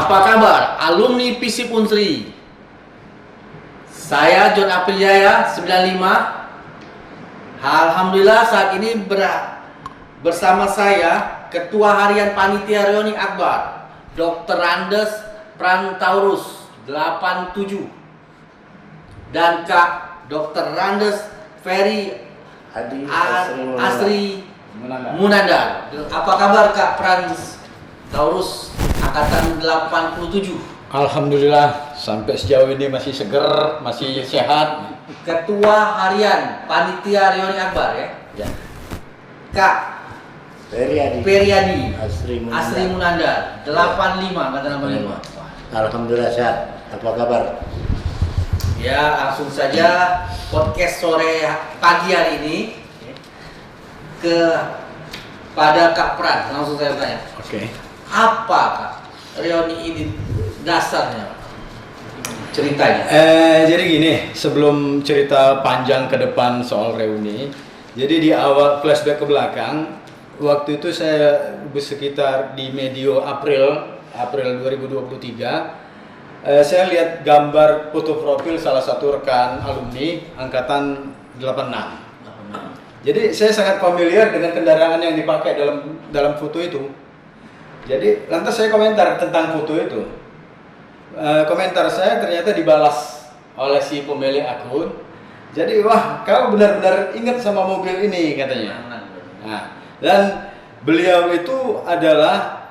Apa kabar alumni Visip Unsri? Saya John Apriljaya 95. Alhamdulillah saat ini bersama saya Ketua Harian Panitia Reuni Akbar Dr. Randes Prantaurus 87 dan Kak Dr. Randes Ferry Asri Munandar. Apa kabar Kak Prantaurus angkatan 87? Alhamdulillah sampai sejauh ini masih seger, masih sehat. Ketua Harian Panitia Reuni Akbar ya. Kak Periadi Asri Munandar 85 angkatan 85. Alhamdulillah sehat. Apa kabar? Ya, langsung saja podcast sore pagi hari ini pada Kak Pran. Langsung saya tanya. Oke. Apa Kak reuni ini dasarnya? Ceritanya. Jadi gini, sebelum cerita panjang ke depan soal reuni, jadi di awal flashback ke belakang, waktu itu saya sekitar di medio April 2023, saya lihat gambar foto profil salah satu rekan alumni angkatan 86. Jadi saya sangat familiar dengan kendaraan yang dipakai dalam foto itu. Jadi lantas saya komentar tentang foto itu. Komentar saya ternyata dibalas oleh si pemilik akun. Jadi wah, kau benar-benar ingat sama mobil ini katanya. Nah, dan beliau itu adalah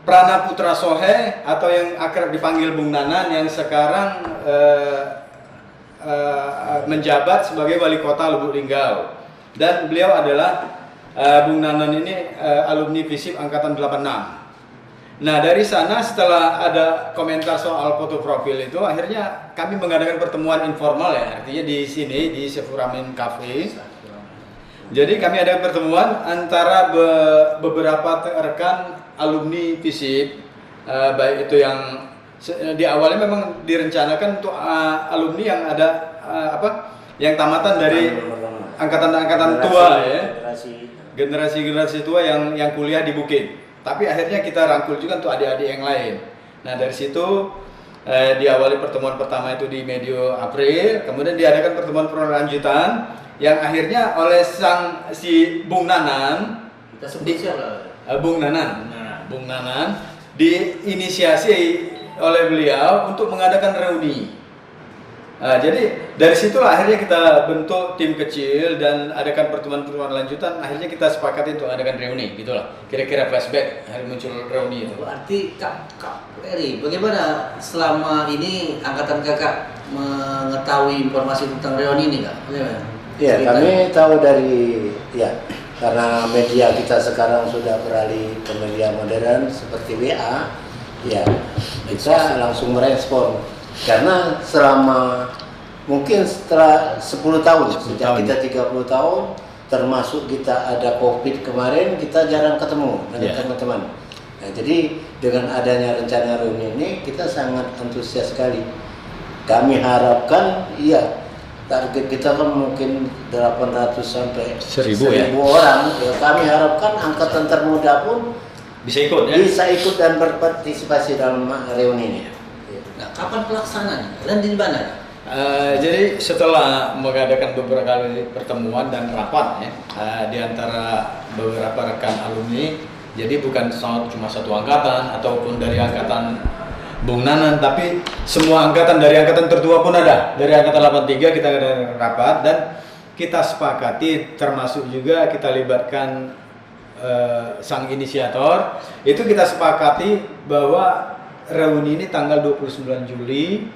Prana Putra Sohe atau yang akrab dipanggil Bung Nanan yang sekarang menjabat sebagai wali kota Lubuk Linggau. Dan beliau adalah Bung Nanan ini alumni Visip angkatan 86. Nah dari sana setelah ada komentar soal foto profil itu, akhirnya kami mengadakan pertemuan informal ya, artinya di sini di Sefuramin Cafe. Jadi kami ada pertemuan antara beberapa rekan alumni Visip, baik itu yang di awalnya memang direncanakan untuk alumni yang ada yang tamatan dari angkatan tua ya, generasi tua yang kuliah di Bukit. Tapi akhirnya kita rangkul juga untuk adik-adik yang lain. Nah dari situ diawali pertemuan pertama itu di medio April, kemudian diadakan pertemuan lanjutan yang akhirnya oleh si Bung Nanan, Kita sebut siapa? Bung Nanan diinisiasi oleh beliau untuk mengadakan reuni. Jadi dari situlah akhirnya kita bentuk tim kecil dan adakan pertemuan-pertemuan lanjutan. Akhirnya kita sepakati untuk adakan reuni, gitulah. Kira-kira flashback hari muncul reuni itu. Berarti Kak Ferry, bagaimana selama ini angkatan kakak mengetahui informasi tentang reuni ini Kak? Bagaimana? Ya, kami tahu karena media kita sekarang sudah beralih ke media modern seperti WA, ya kita langsung merespon. Karena mungkin setelah 10 tahun, sejak kita 30 tahun, termasuk kita ada COVID kemarin, kita jarang ketemu dengan teman-teman. Nah, jadi dengan adanya rencana reuni ini, kita sangat antusias sekali. Kami harapkan, target kita kan mungkin 800 sampai 1000 orang. Ya, kami harapkan angkatan termuda pun bisa ikut dan berpartisipasi dalam reuni ini. Nah, kapan pelaksanaannya dan di mana? Jadi setelah mengadakan beberapa kali pertemuan dan rapat di antara beberapa rekan alumni, jadi bukan cuma satu angkatan ataupun dari angkatan Bung Nanan, tapi semua angkatan, dari angkatan tertua pun ada. Dari angkatan 83 kita ada rapat dan kita sepakati, termasuk juga kita libatkan sang inisiator, itu kita sepakati bahwa reuni ini tanggal 29 Juli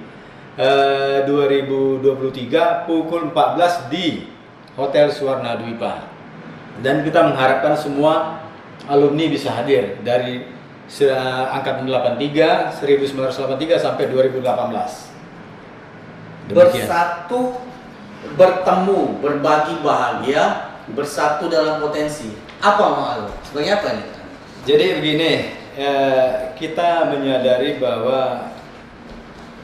2023 pukul 14 di Hotel Suwarna Dwipa. Dan kita mengharapkan semua alumni bisa hadir dari angkatan 1983 sampai 2018. Demikian. Bersatu, bertemu, berbagi bahagia, bersatu dalam potensi. Apa mau? Sebagai apa nih? Jadi begini, kita menyadari bahwa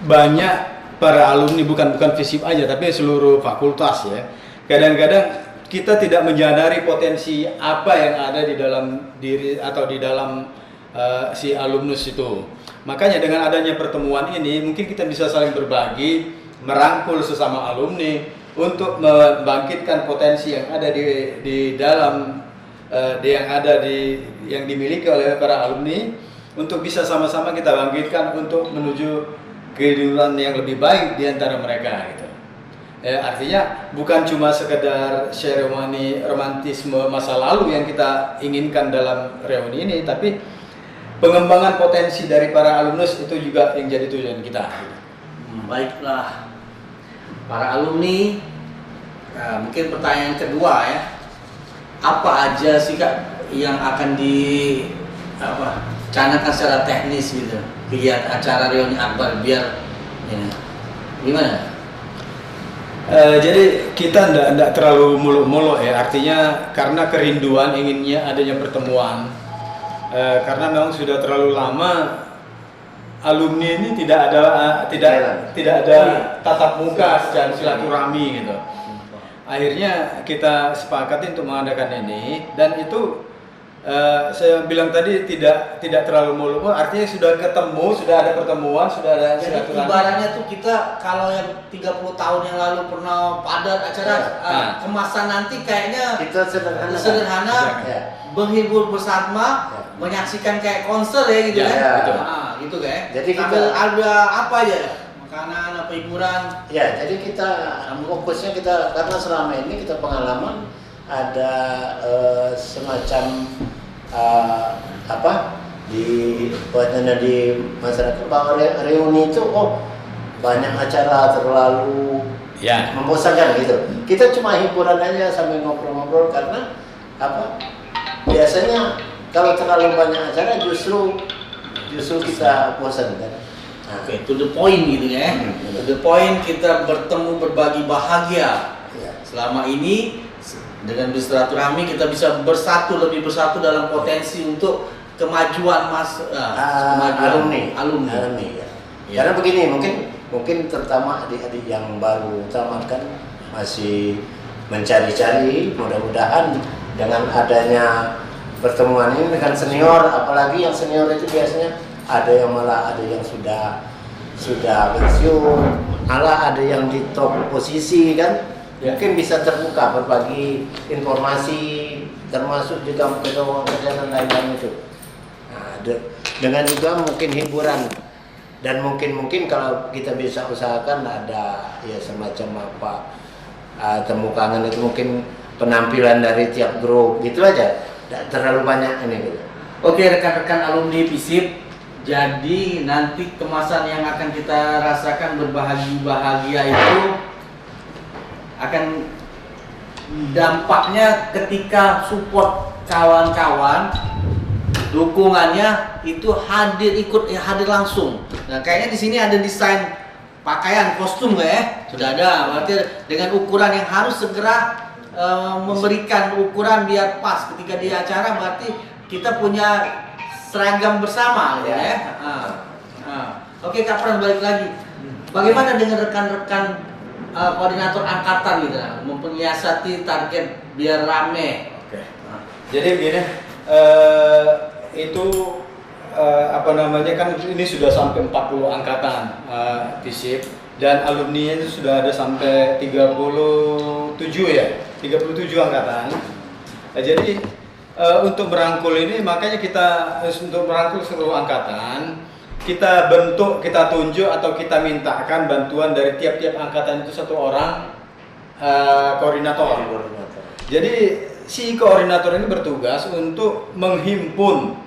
banyak para alumni bukan Visip aja, tapi seluruh fakultas ya. Kadang-kadang kita tidak menyadari potensi apa yang ada di dalam diri atau di dalam si alumnus itu. Makanya dengan adanya pertemuan ini mungkin kita bisa saling berbagi, merangkul sesama alumni untuk membangkitkan potensi yang ada di dalam yang dimiliki oleh para alumni, untuk bisa sama-sama kita bangkitkan untuk menuju kehidupan yang lebih baik di antara mereka gitu. Artinya bukan cuma sekedar seremoni romantisme masa lalu yang kita inginkan dalam reuni ini, tapi pengembangan potensi dari para alumnus itu juga yang jadi tujuan kita. Baiklah, para alumni, mungkin pertanyaan kedua ya, apa aja sih Kak yang akan canangkan secara teknis gitu kegiatan acara reuni akbar biar ini gimana? Jadi kita tidak terlalu muluk-muluk ya, artinya karena kerinduan inginnya adanya pertemuan. Karena memang sudah terlalu lama alumni ini tidak ada tatap muka secara silaturahmi gitu. Akhirnya kita sepakati untuk mengadakan ini, dan itu saya bilang tadi tidak terlalu muluk, artinya sudah ketemu, sudah ada pertemuan, sudah ada silaturahmi. Jadi ibaratnya tuh kita kalau yang 30 tahun yang lalu pernah padat acara kemasan nanti kayaknya Kita sederhana, Ya. menghibur bersama, menyaksikan kayak konser ya gitu Ya, kan? betul. Gitu kayak. Jadi Sambil kita- ada apa aja? Makanan, apa hiburan? Ya, jadi kita fokusnya karena selama ini kita pengalaman ada semacam di masyarakat bahwa reuni itu banyak acara terlalu Ya. membosankan gitu. Kita cuma hiburan aja sambil ngobrol-ngobrol, karena biasanya kalau terlalu banyak acara justru kita bosan kan. Oke, to the point gitu ya. To the point, kita bertemu berbagi bahagia. Ya. Selama ini dengan bersilaturahmi kita bisa lebih bersatu dalam potensi untuk kemajuan alumni. Ya. Karena begini, mungkin terutama adik-adik yang baru tamat kan masih mencari-cari, mudah-mudahan dengan adanya pertemuan ini dengan senior, apalagi yang senior itu biasanya ada yang sudah pensiun, malah ada yang di top posisi kan. Ya. Mungkin bisa terbuka berbagi informasi, termasuk juga kerja dan lain-lain itu. Nah, dengan juga mungkin hiburan, dan mungkin kalau kita bisa usahakan ada ya semacam temu kangen itu, mungkin penampilan dari tiap grup gitu aja, tidak terlalu banyak ini gitu. Oke, rekan-rekan alumni FISIP, jadi nanti kemasan yang akan kita rasakan berbahagia itu akan dampaknya ketika support kawan-kawan, dukungannya itu hadir langsung. Nah, kayaknya di sini ada desain pakaian kostum nggak ya? Sudah ada. Berarti dengan ukuran yang harus segera memberikan ukuran biar pas ketika di acara, berarti kita punya seragam bersama gitu ya. Oke, Kak Pran, balik lagi. Bagaimana dengan rekan-rekan koordinator angkatan gitu, mempenyiasati target biar rame? Oke. Jadi begini, itu kan ini sudah sampai 40 angkatan FISIP, dan alumni itu sudah ada sampai 37 ya, 37 angkatan. Nah, jadi untuk merangkul ini, makanya kita untuk merangkul seluruh angkatan, kita tunjuk atau kita mintakan bantuan dari tiap-tiap angkatan itu satu orang koordinator. Jadi si koordinator ini bertugas untuk menghimpun,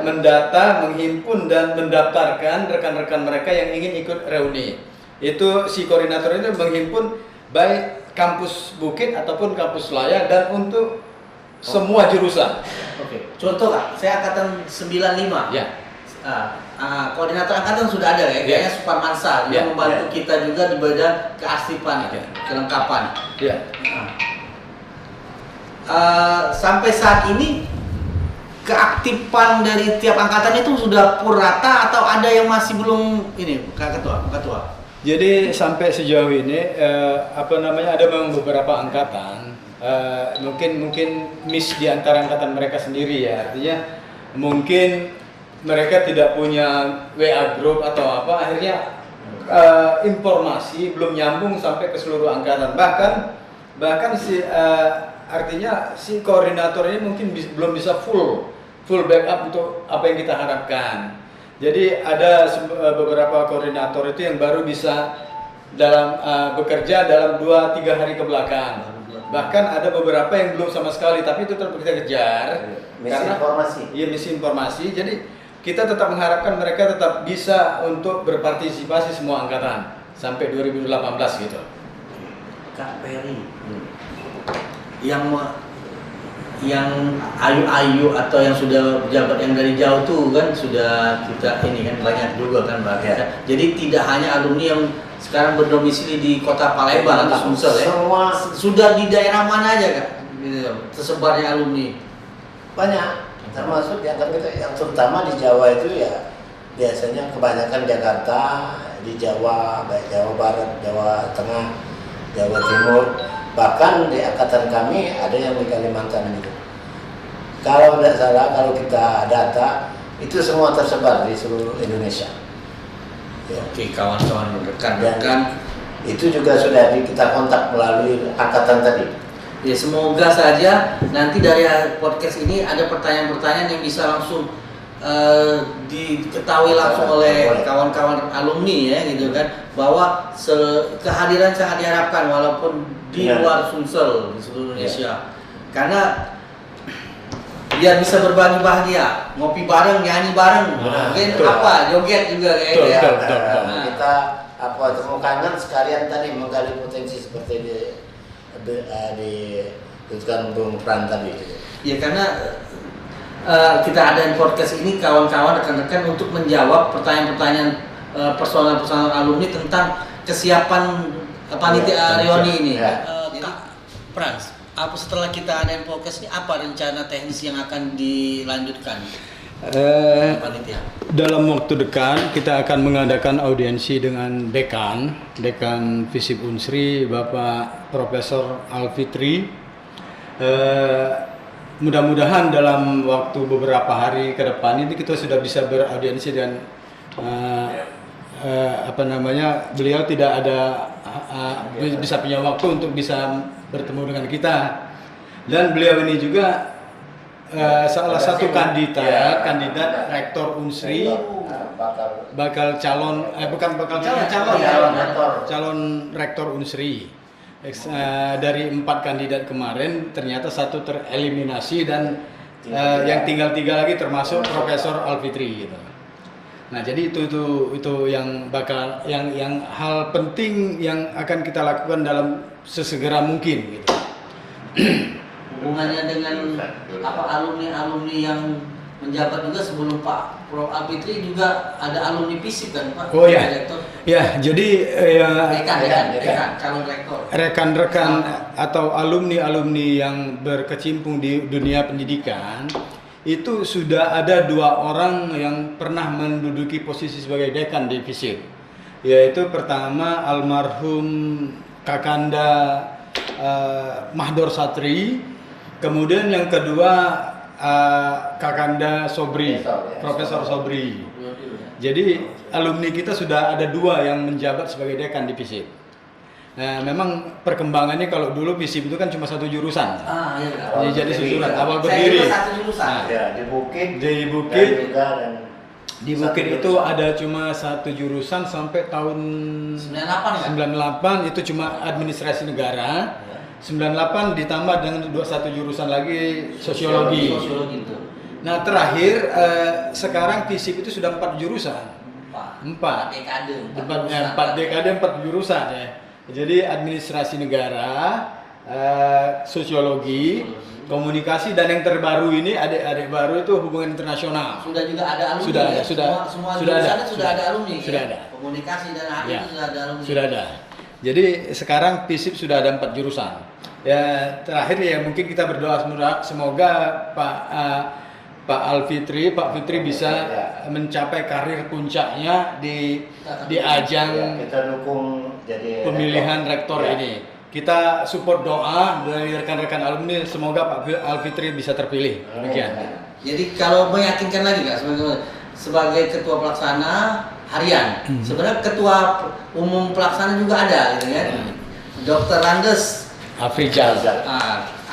mendata, menghimpun dan mendaftarkan rekan-rekan mereka yang ingin ikut reuni. Itu si koordinator itu menghimpun baik kampus Bukit ataupun kampus Laya, dan untuk semua jurusan. Oke. Contoh Kak, saya angkatan 95. Ya. Koordinator angkatan sudah ada ya, kayaknya Suparmansa yang membantu Ya. kita juga di badan kearsipan, Ya. kelengkapan. Ya. Sampai saat ini keaktifan dari tiap angkatan itu sudah rata atau ada yang masih belum ini, Kak Ketua? Jadi sampai sejauh ini ada memang beberapa angkatan mungkin miss di antara angkatan mereka sendiri ya, artinya mungkin mereka tidak punya WA group atau apa, akhirnya informasi belum nyambung sampai ke seluruh angkatan. Bahkan artinya si koordinator ini mungkin belum bisa full backup untuk apa yang kita harapkan. Jadi ada beberapa koordinator itu yang baru bisa bekerja dalam 2-3 hari ke belakang. Bahkan ada beberapa yang belum sama sekali, tapi itu tetap kita kejar. Misi informasi. Jadi kita tetap mengharapkan mereka tetap bisa untuk berpartisipasi semua angkatan sampai 2018 gitu. Kak Peri, yang ayu-ayu atau yang sudah pejabat yang dari jauh tuh kan sudah kita ini kan banyak juga kan Mbak. Ya. Jadi tidak hanya alumni yang sekarang berdomisili di kota Palembang atau Sumsel ya. Semua Sudah di daerah mana aja Kak? Gitu, tersebarnya alumni. banyak, termasuk yang terutama di Jawa itu ya biasanya kebanyakan Jakarta, di Jawa, baik Jawa Barat, Jawa Tengah, Jawa Timur, bahkan di angkatan kami ada yang di Kalimantan gitu. Kalau tidak salah, kalau kita data itu semua tersebar di seluruh Indonesia. Ya. Oke, kawan-kawan rekan-rekan. Itu juga sudah kita kontak melalui angkatan tadi. Ya semoga saja nanti dari podcast ini ada pertanyaan-pertanyaan yang bisa langsung diketahui langsung oleh kawan-kawan alumni ya gitu kan, bahwa kehadiran sangat diharapkan walaupun di luar Sumsel di seluruh Indonesia. Karena biar bisa berbagi bahagia, ngopi bareng, nyanyi bareng, mungkin joget juga kayak gitu. Kita temu kangen sekalian tadi menggali potensi seperti disebutkan Bung Pran tadi. Ya karena kita adain podcast ini kawan-kawan rekan-rekan untuk menjawab pertanyaan-pertanyaan persoalan-persoalan alumni tentang kesiapan panitia reuni ini. Kak Frans, apa setelah kita adain podcast ini apa rencana teknis yang akan dilanjutkan? Panitia. Dalam waktu dekat kita akan mengadakan audiensi dengan dekan Visip Unsri, Bapak Profesor Alfitri. Mudah-mudahan dalam waktu beberapa hari ke depan ini kita sudah bisa beraudiensi dan beliau tidak ada bisa punya waktu untuk bisa bertemu dengan kita. Dan beliau ini juga salah satu kandidat rektor Unsri, calon rektor Unsri. Dari 4 kandidat kemarin ternyata 1 tereliminasi dan yang tinggal 3 lagi termasuk Profesor Alfitri gitu. Nah, jadi itu yang hal penting yang akan kita lakukan dalam sesegera mungkin gitu. Hubungannya dengan alumni yang menjabat juga sebelum Pak Prof Alfitri juga ada alumni FISIP kan Pak? Oh ya. Rektor. Ya, jadi dekan calon rektor. Rekan-rekan atau alumni yang berkecimpung di dunia pendidikan itu sudah ada 2 orang yang pernah menduduki posisi sebagai dekan di FISIP. Yaitu pertama almarhum Kakanda Mahdor Satri. Kemudian yang kedua Kakanda Sobri, Profesor Sobri. Jadi alumni kita sudah ada 2 yang menjabat sebagai dekan di FISIP. Nah, memang perkembangannya kalau dulu FISIP itu kan cuma 1 jurusan. Iya. Jadi susulan awal berdiri. Nah, di Bukit. Di Bukit itu ada cuma 1 jurusan sampai tahun 98 itu cuma administrasi negara. 98 ditambah dengan 21 jurusan lagi sosiologi. Nah, terakhir sekarang FISIP itu sudah 4 jurusan. 4 dekade 4 jurusan ya. Jadi administrasi negara, sosiologi, komunikasi, dan yang terbaru ini adik-adik baru itu hubungan internasional. Sudah juga ada alumni. Semua sudah ada alumni. Sudah ada. Komunikasi dan itu sudah ada alumni. Sudah ada. Jadi sekarang FISIP sudah ada 4 jurusan. Ya, terakhir ya mungkin kita berdoa semoga Pak Fitri bisa mencapai karir puncaknya di ajang kita dukung jadi pemilihan rektor ini. Kita support doa dari rekan-rekan alumni, semoga Pak Alfitri bisa terpilih. Demikian. Jadi kalau meyakinkan lagi Kak, sebenarnya sebagai ketua pelaksana harian. Sebenarnya ketua umum pelaksana juga ada, gitu kan? Dr. Randes Afrizal.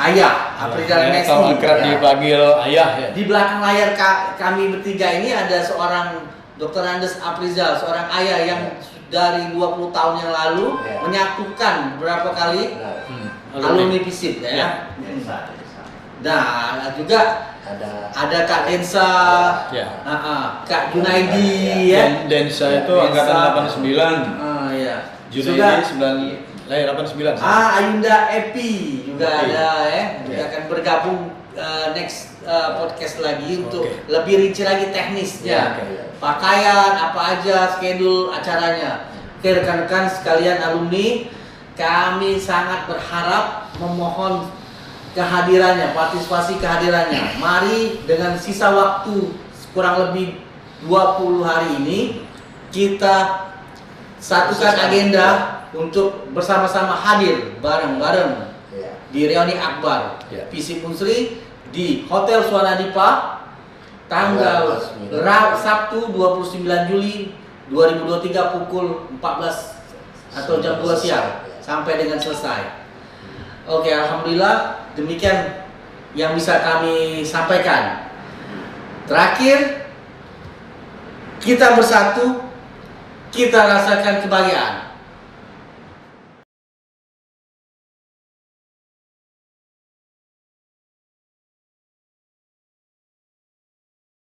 Ayah, Afrizal Mesni. Kalau akrab dipanggil ayah ya. Di belakang layar kami bertiga ini ada seorang Dr. Randes Afrizal, seorang ayah yang dari 20 tahun yang lalu menyatukan berapa kali alumni FISIP ya. Nah, juga ada Kak Densa, Kak Junaidi ya. Densa itu angkatan 89. Iya. Junaidi lahir 89. Ayunda Epi juga ada ya. Juga akan bergabung next podcast lagi untuk lebih rinci lagi teknisnya. Pakaian apa aja, schedule acaranya. Oke, rekan-rekan sekalian alumni, kami sangat berharap memohon kehadirannya, partisipasi kehadirannya. Mari dengan sisa waktu kurang lebih 20 hari ini kita satukan agenda untuk bersama-sama hadir bareng-bareng di reuni akbar FISIP Unsri di Hotel Swanadipa tanggal Sabtu 29 Juli 2023 pukul 14 atau jam 2 siang sampai dengan selesai. Oke, alhamdulillah demikian yang bisa kami sampaikan. Terakhir, kita bersatu, kita rasakan kebahagiaan.